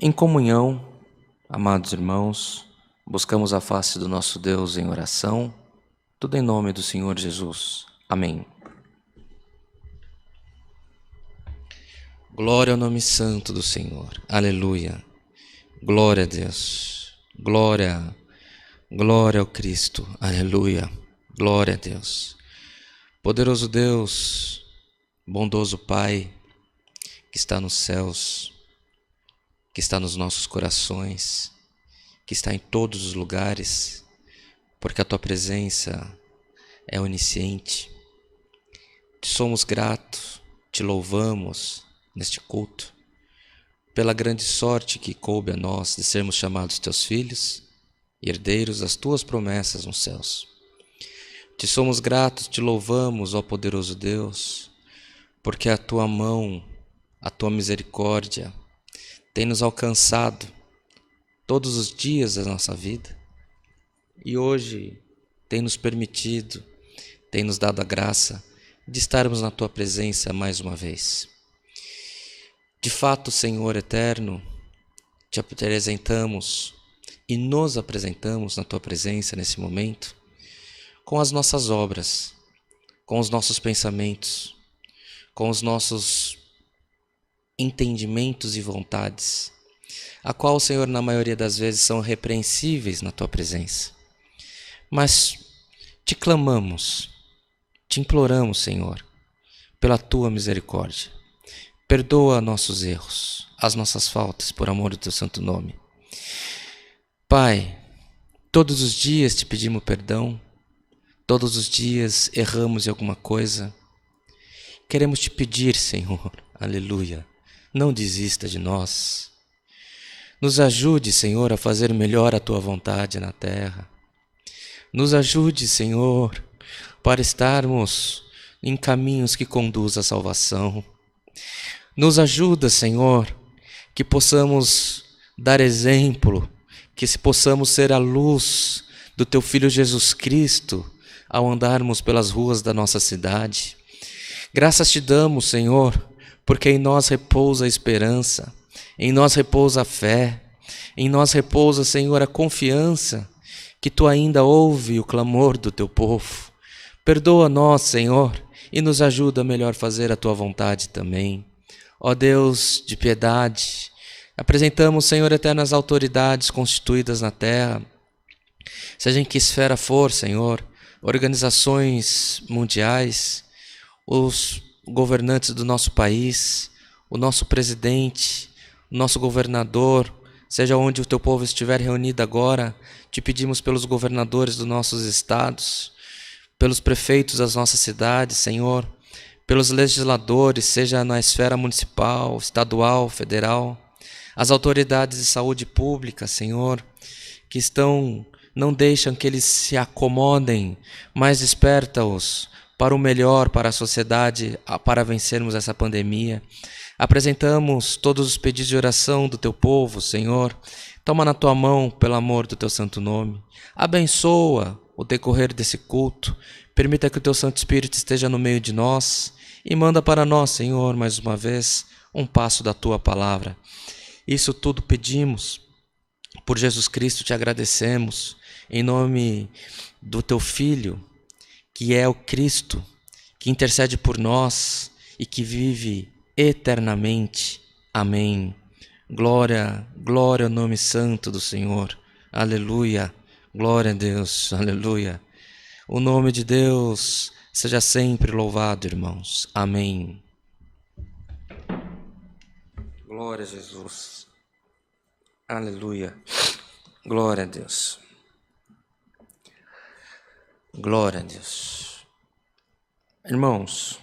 Em comunhão, amados irmãos, buscamos a face do nosso Deus em oração, tudo em nome do Senhor Jesus. Amém. Glória ao nome santo do Senhor. Aleluia. Glória a Deus. Glória, glória ao Cristo. Aleluia. Glória a Deus. Poderoso Deus, bondoso Pai, que está nos céus, que está nos nossos corações, que está em todos os lugares, porque a Tua presença é onisciente. Te somos gratos, te louvamos neste culto, pela grande sorte que coube a nós de sermos chamados Teus filhos e herdeiros das Tuas promessas nos céus. Te somos gratos, te louvamos, ó poderoso Deus, porque a Tua mão, a Tua misericórdia tem nos alcançado todos os dias da nossa vida e hoje tem nos permitido, tem nos dado a graça de estarmos na Tua presença mais uma vez. De fato, Senhor eterno, te apresentamos e nos apresentamos na Tua presença nesse momento com as nossas obras, com os nossos pensamentos, com os nossos entendimentos e vontades, a qual, Senhor, na maioria das vezes são repreensíveis na Tua presença. Mas te clamamos, te imploramos, Senhor, pela Tua misericórdia. Perdoa nossos erros, as nossas faltas, por amor do Teu santo nome. Pai, todos os dias te pedimos perdão, todos os dias erramos em alguma coisa. Queremos te pedir, Senhor, aleluia, não desista de nós. Nos ajude, Senhor, a fazer melhor a Tua vontade na terra. Nos ajude, Senhor, para estarmos em caminhos que conduzem à salvação. Nos ajuda, Senhor, que possamos dar exemplo, que possamos ser a luz do Teu Filho Jesus Cristo ao andarmos pelas ruas da nossa cidade. Graças te damos, Senhor, porque em nós repousa a esperança, em nós repousa a fé, em nós repousa, Senhor, a confiança que Tu ainda ouve o clamor do Teu povo. Perdoa-nós, Senhor, e nos ajuda a melhor fazer a Tua vontade também. Ó Deus de piedade, apresentamos, Senhor eterno, as autoridades constituídas na terra, seja em que esfera for, Senhor, organizações mundiais, os governantes do nosso país, o nosso presidente, o nosso governador, seja onde o Teu povo estiver reunido agora, te pedimos pelos governadores dos nossos estados, pelos prefeitos das nossas cidades, Senhor, pelos legisladores, seja na esfera municipal, estadual, federal, as autoridades de saúde pública, Senhor, que não deixam que eles se acomodem, mas desperta-os para o melhor, para a sociedade, para vencermos essa pandemia. Apresentamos todos os pedidos de oração do Teu povo, Senhor. Toma na Tua mão, pelo amor do Teu santo nome. Abençoa o decorrer desse culto. Permita que o Teu Santo Espírito esteja no meio de nós e manda para nós, Senhor, mais uma vez, um passo da Tua palavra. Isso tudo pedimos. Por Jesus Cristo te agradecemos, em nome do Teu Filho, que é o Cristo, que intercede por nós e que vive eternamente. Amém. Glória, glória ao nome santo do Senhor. Aleluia. Glória a Deus. Aleluia. O nome de Deus seja sempre louvado, irmãos. Amém. Glória a Jesus. Aleluia. Glória a Deus. Glória a Deus. Irmãos,